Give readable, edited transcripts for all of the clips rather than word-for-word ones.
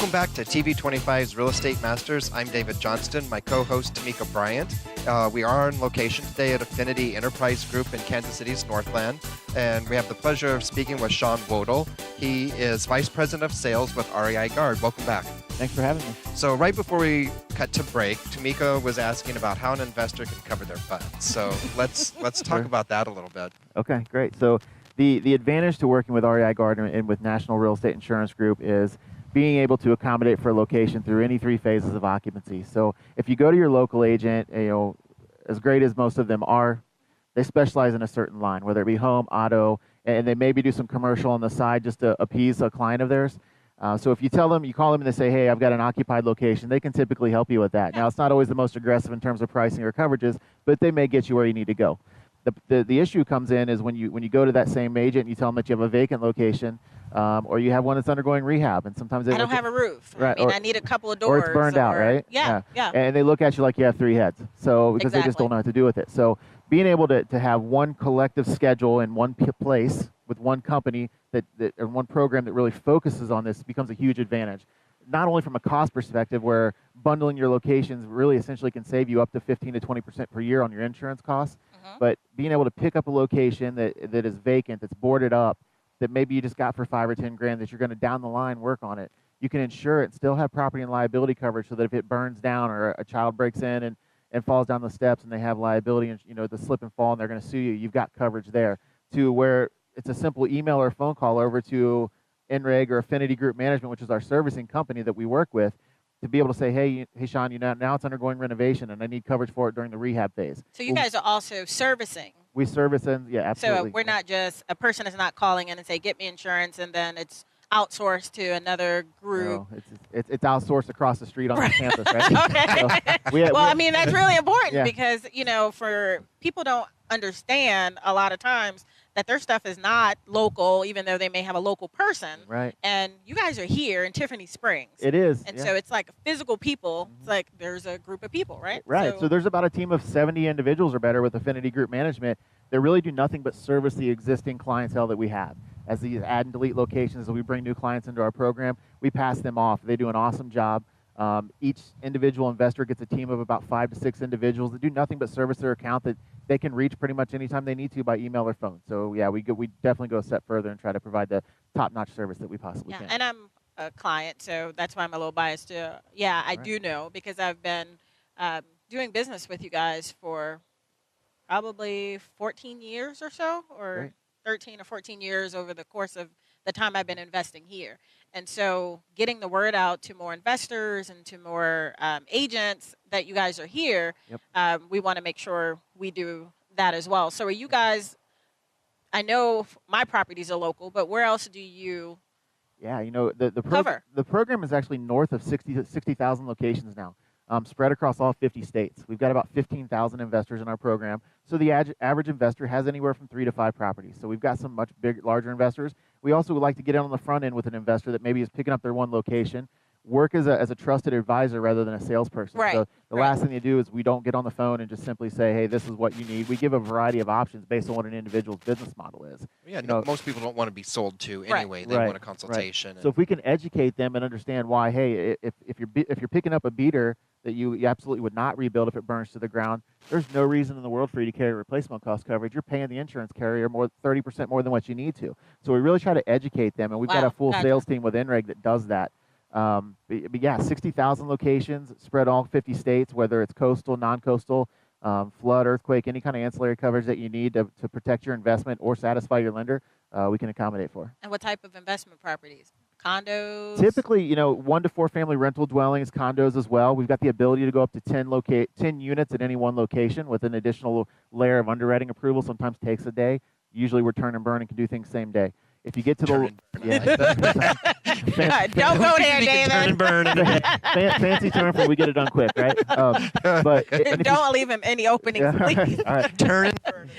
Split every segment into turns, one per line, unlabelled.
Welcome back to TV25's Real Estate Masters. I'm David Johnston, my co-host Tamika Bryant. We are on location today at Affinity Enterprise Group in Kansas City's Northland, and we have the pleasure of speaking with Sean Wodel. He is Vice President of Sales with REI Guard. Welcome back.
Thanks for having me.
So right before we cut to break, Tamika was asking about how an investor can cover their funds. So let's talk about that a little bit.
Okay, great. So the advantage to working with REI Guard and with National Real Estate Insurance Group is being able to accommodate for a location through any three phases of occupancy. So if you go to your local agent, as great as most of them are, they specialize in a certain line, whether it be home, auto, and they maybe do some commercial on the side just to appease a client of theirs. So if you tell them, you call them and they say, hey, I've got an occupied location, they can typically help you with that. Now, it's not always the most aggressive in terms of pricing or coverages, but they may get you where you need to go. The issue comes in is when you go to that same agent and you tell them that you have a vacant location, or you have one that's undergoing rehab, and sometimes
I don't have a roof.
Right,
I need a couple of doors.
Or it's burned out, right?
Yeah.
And they look at you like you have three heads, so because they just don't know what to do with it. So being able to have one collective schedule in one place with one company or one program that really focuses on this becomes a huge advantage. Not only from a cost perspective, where bundling your locations really essentially can save you up to 15 to 20% per year on your insurance costs, but being able to pick up a location that is vacant, that's boarded up, that maybe you just got for $5 or $10 that you're going to down the line work on it, you can insure it and still have property and liability coverage so that if it burns down or a child breaks in and falls down the steps and they have liability and the slip and fall and they're going to sue you, you've got coverage there. To where it's a simple email or phone call over to NREG or Affinity Group Management, which is our servicing company that we work with, to be able to say, hey Sean, now it's undergoing renovation and I need coverage for it during the rehab phase.
So you guys are also servicing.
We service and yeah, absolutely.
So we're not just, a person is not calling in and say, get me insurance, and then it's outsourced to another group.
No, it's outsourced across the street on the campus, right?
Okay. I mean, that's really important because, for people don't understand a lot of times that their stuff is not local, even though they may have a local person.
Right.
And you guys are here in Tiffany Springs.
It is.
And so it's like physical people. It's like there's a group of people, right?
Right. So there's about a team of 70 individuals or better with Affinity Group Management that really do nothing but service the existing clientele that we have. As these add and delete locations, as we bring new clients into our program, we pass them off. They do an awesome job. Each individual investor gets a team of about 5 to 6 individuals that do nothing but service their account that they can reach pretty much anytime they need to by email or phone. So yeah, we definitely go a step further and try to provide the top-notch service that we possibly can.
And I'm a client, so that's why I'm a little biased to. I do know because I've been doing business with you guys for probably 14 years or so, or 13 or 14 years over the course of the time I've been investing here. And so getting the word out to more investors and to more agents that you guys are here, we want to make sure we do that as well. So are you guys, I know my properties are local, but where else do you
the program is actually north of 60,000 locations now, spread across all 50 states. We've got about 15,000 investors in our program. So the average investor has anywhere from 3 to 5 properties. So we've got some much larger investors. We also would like to get in on the front end with an investor that maybe is picking up their one location, work as a trusted advisor rather than a salesperson.
Right.
So the last thing you do is we don't get on the phone and just simply say, hey, this is what you need. We give a variety of options based on what an individual's business model is.
Yeah, most people don't want to be sold to anyway. They want a consultation.
Right. So if we can educate them and understand why, hey, if you're picking up a beater that you absolutely would not rebuild if it burns to the ground, there's no reason in the world for you to carry replacement cost coverage. You're paying the insurance carrier 30% more than what you need to. So we really try to educate them, and we've got a full sales team with NREG that does that. But yeah, 60,000 locations spread all 50 states, whether it's coastal, non-coastal, flood, earthquake, any kind of ancillary coverage that you need to protect your investment or satisfy your lender, we can accommodate for.
And what type of investment properties? Condos?
Typically, 1 to 4 family rental dwellings, condos as well. We've got the ability to go up to 10 units at any one location with an additional layer of underwriting approval. Sometimes takes a day. Usually we're turn and burn and can do things same day. If you get to
don't go there, David.
Turn and burn.
Fancy term for we get it done quick, right? But
don't leave him any openings, please.
All right.
Turn and burn.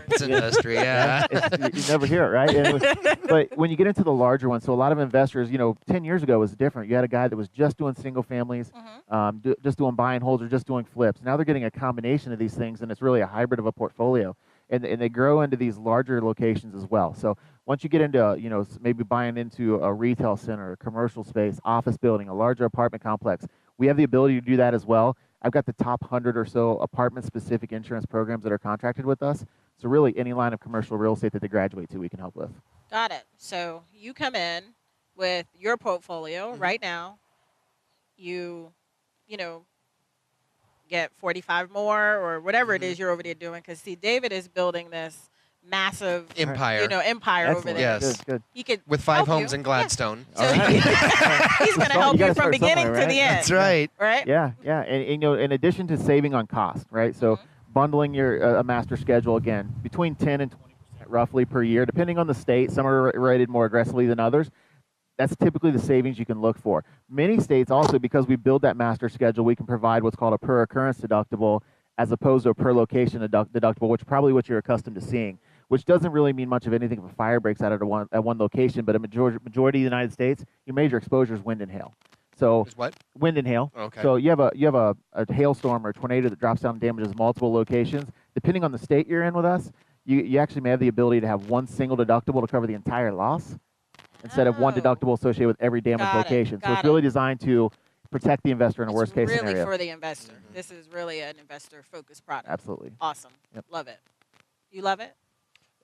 It's industry,
you never hear it, right? But when you get into the larger ones, so a lot of investors, 10 years ago was different. You had a guy that was just doing single families, just doing buy and holds or just doing flips. Now they're getting a combination of these things, and it's really a hybrid of a portfolio. and they grow into these larger locations as well. So once you get into, maybe buying into a retail center, a commercial space, office building, a larger apartment complex, we have the ability to do that as well. I've got the top 100 or so apartment-specific insurance programs that are contracted with us. So really, any line of commercial real estate that they graduate to, we can help with.
Got it. So you come in with your portfolio right now. You get 45 more or whatever it is you're over there doing. Because see, David is building this massive
empire.
Empire over there.
Yes.
Good.
He could
With 5
help
homes
you.
in Gladstone.
Yeah. So he's going to help you from beginning to the end.
That's right.
Right?
Yeah. And in addition to saving on cost, right? So bundling your a master schedule, again, between 10 and 20% roughly per year, depending on the state. Some are rated more aggressively than others. That's typically the savings you can look for. Many states also, because we build that master schedule, we can provide what's called a per occurrence deductible as opposed to a per location deductible, which is probably what you're accustomed to seeing, which doesn't really mean much of anything if a fire breaks out at one location. But a majority of the United States, your major exposure is wind and hail. So
Is what?
wind and hail.
Okay.
So you have a hailstorm or a tornado that drops down and damages multiple locations. Depending on the state you're in with us, you actually may have the ability to have one single deductible to cover the entire loss, instead of one deductible associated with every damaged location. So it's really designed to protect the investor in a worst case scenario.
Really for the investor. This is really an investor-focused product.
Absolutely.
Awesome.
Yep.
Love it. You love it?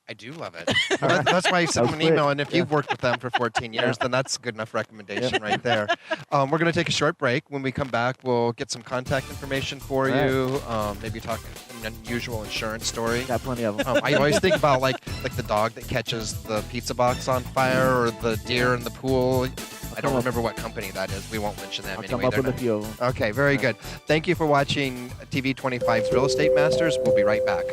I do love it. Well, that's why I sent them an email, and if you've worked with them for 14 years, then that's a good enough recommendation right there. We're going to take a short break. When we come back, we'll get some contact information for you, maybe talk an unusual insurance story.
Got plenty of them.
I always think about like the dog that catches the pizza box on fire or the deer in the pool. I don't remember what company that is. We won't mention them
I'll
anyway.
come up with a few of them.
Okay, very good. Thank you for watching TV 25's Real Estate Masters. We'll be right back.